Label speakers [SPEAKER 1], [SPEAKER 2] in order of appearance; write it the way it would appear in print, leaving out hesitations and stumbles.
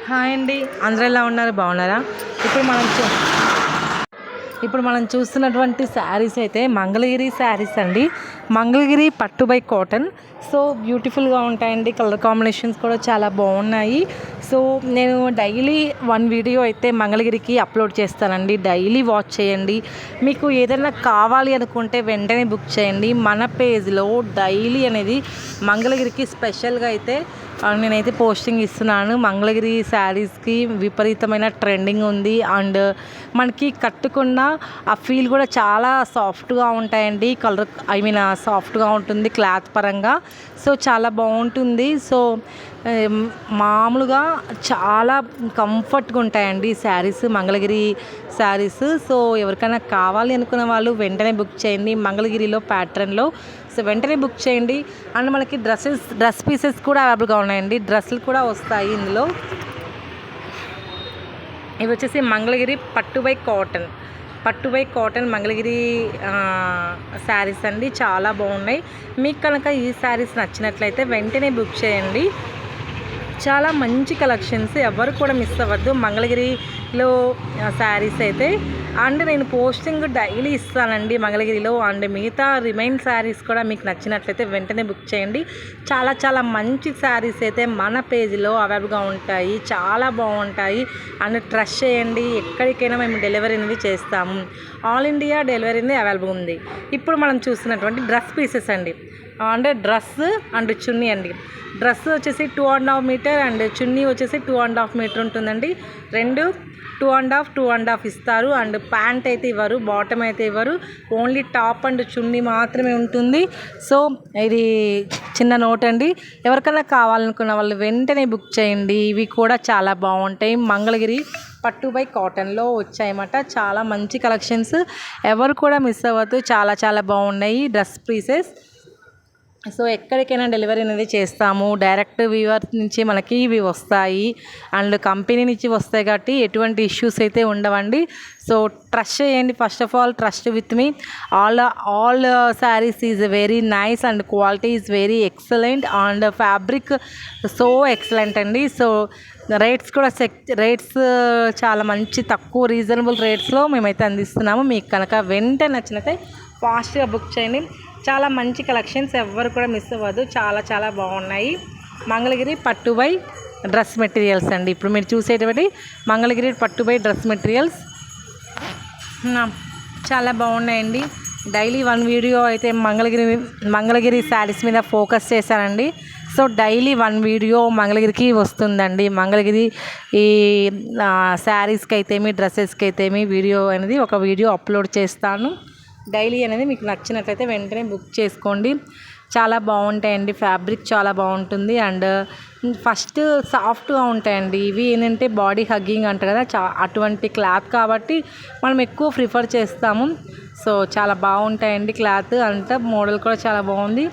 [SPEAKER 1] Hi అండి, అందరూ ఎలా ఉన్నారు? బాగున్నారా? ఇప్పుడు మనం ఇప్పుడు మనం చూస్తున్నటువంటి శారీస్ అయితే మంగళగిరి శారీస్ అండి. మంగళగిరి పట్టు బై కాటన్. సో బ్యూటిఫుల్గా ఉంటాయండి. కలర్ కాంబినేషన్స్ కూడా చాలా బాగున్నాయి. సో నేను డైలీ 1 వీడియో అయితే మంగళగిరికి అప్లోడ్ చేస్తానండి. డైలీ వాచ్ చేయండి. మీకు ఏదైనా కావాలి అనుకుంటే వెంటనే బుక్ చేయండి. మన పేజ్లో డైలీ అనేది మంగళగిరికి స్పెషల్గా అయితే నేనైతే పోస్టింగ్ ఇస్తున్నాను. మంగళగిరి శారీస్కి విపరీతమైన ట్రెండింగ్ ఉంది. అండ్ మనకి కట్టుకున్న ఆ ఫీల్ కూడా చాలా సాఫ్ట్గా ఉంటాయండి. కలర్ సాఫ్ట్గా ఉంటుంది క్లాత్ పరంగా. సో చాలా బాగుంటుంది. సో మామూలుగా చాలా కంఫర్ట్గా ఉంటాయండి శారీస్, మంగళగిరి శారీస్. సో ఎవరికైనా కావాలి అనుకున్న వాళ్ళు వెంటనే బుక్ చేయండి మంగళగిరిలో ప్యాటర్న్లో. సో వెంటనే బుక్ చేయండి. అండ్ మనకి డ్రెస్ పీసెస్ కూడా అవైలబుల్గా ఉన్నాయండి. డ్రెస్సులు కూడా వస్తాయి ఇందులో. ఇవి వచ్చేసి మంగళగిరి పట్టు బై కాటన్ మంగళగిరి శారీస్ అండి. చాలా బాగున్నాయి. మీకు కనుక ఈ శారీస్ నచ్చినట్లయితే వెంటనే బుక్ చేయండి. చాలా మంచి కలెక్షన్స్, ఎవరు కూడా మిస్ అవ్వద్దు మంగళగిరిలో శారీస్ అయితే. అండ్ నేను పోస్టింగ్ డైలీ ఇస్తానండి మంగళగిరిలో. అండ్ మిగతా రిమైన్ శారీస్ కూడా మీకు నచ్చినట్లయితే వెంటనే బుక్ చేయండి. చాలా చాలా మంచి శారీస్ అయితే మన పేజీలో అవైలబుల్గా ఉంటాయి. చాలా బాగుంటాయి. అండ్ ట్రస్ట్ చేయండి, ఎక్కడికైనా మేము డెలివరీ అనేది చేస్తాము. ఆల్ ఇండియా డెలివరీ అనేది అవైలబుల్ ఉంది. ఇప్పుడు మనం చూస్తున్నటువంటి డ్రెస్ పీసెస్ అండి. అంటే డ్రెస్ అండ్ చున్నీ అండి. డ్రెస్ వచ్చేసి 2.5 మీటర్ అండ్ చున్నీ వచ్చేసి 2.5 మీటర్ ఉంటుందండి. రెండు 2.5 ఇస్తారు. అండ్ ప్యాంట్ అయితే ఇవ్వరు, బాటమ్ అయితే ఇవ్వరు. ఓన్లీ టాప్ అండ్ చున్నీ మాత్రమే ఉంటుంది. సో ఇది చిన్న నోట్ అండి. ఎవరికైనా కావాలనుకున్న వాళ్ళు వెంటనే బుక్ చేయండి. ఇవి కూడా చాలా బాగుంటాయి. మంగళగిరి పట్టు బై కాటన్లో వచ్చాయన్నమాట. చాలా మంచి కలెక్షన్స్, ఎవరు కూడా మిస్ అవ్వద్దు. చాలా చాలా బాగున్నాయి డ్రెస్ పీసెస్. సో ఎక్కడికైనా డెలివరీ అనేది చేస్తాము. డైరెక్ట్ వీవర్ నుంచి మనకి ఇవి వస్తాయి. అండ్ కంపెనీ నుంచి వస్తాయి కాబట్టి ఎటువంటి ఇష్యూస్ అయితే ఉండవండి. సో ట్రస్ట్ చేయండి. First of all trust with me. All saris is very nice and quality is very excellent and fabric so excellent అండి. సో రేట్స్ కూడా చాలా మంచి తక్కువ రీజనబుల్ రేట్స్లో మేమైతే అందిస్తున్నాము. మీకు కనుక వెంటనే నచ్చినట్లయితే ఫాస్ట్గా బుక్ చేయండి. చాలా మంచి కలెక్షన్స్, ఎవ్వరు కూడా మిస్ అవ్వదు. చాలా చాలా బాగున్నాయి. మంగళగిరి పట్టు బై డ్రెస్ మెటీరియల్స్ అండి. ఇప్పుడు మీరు చూసేటువంటి మంగళగిరి పట్టు బై డ్రెస్ మెటీరియల్స్ చాలా బాగున్నాయండి. డైలీ 1 వీడియో అయితే మంగళగిరి శారీస్ మీద ఫోకస్ చేశానండి. సో డైలీ 1 వీడియో మంగళగిరికి వస్తుందండి. మంగళగిరి ఈ శారీస్కి అయితేమి డ్రెస్సెస్కి అయితేమి వీడియో అనేది ఒక వీడియో అప్లోడ్ చేస్తాను డైలీ అనేది. మీకు నచ్చినట్లయితే వెంటనే బుక్ చేసుకోండి. చాలా బాగుంటాయండి. ఫ్యాబ్రిక్ చాలా బాగుంటుంది. అండ్ ఫస్ట్ సాఫ్ట్గా ఉంటాయండి. ఇవి ఏంటంటే బాడీ హగ్గింగ్ అంటారు కదా, అటువంటి క్లాత్ కాబట్టి మనం ఎక్కువ ప్రిఫర్ చేస్తాము. సో చాలా బాగుంటాయండి క్లాత్ అంతా. మోడల్ కూడా చాలా బాగుంది.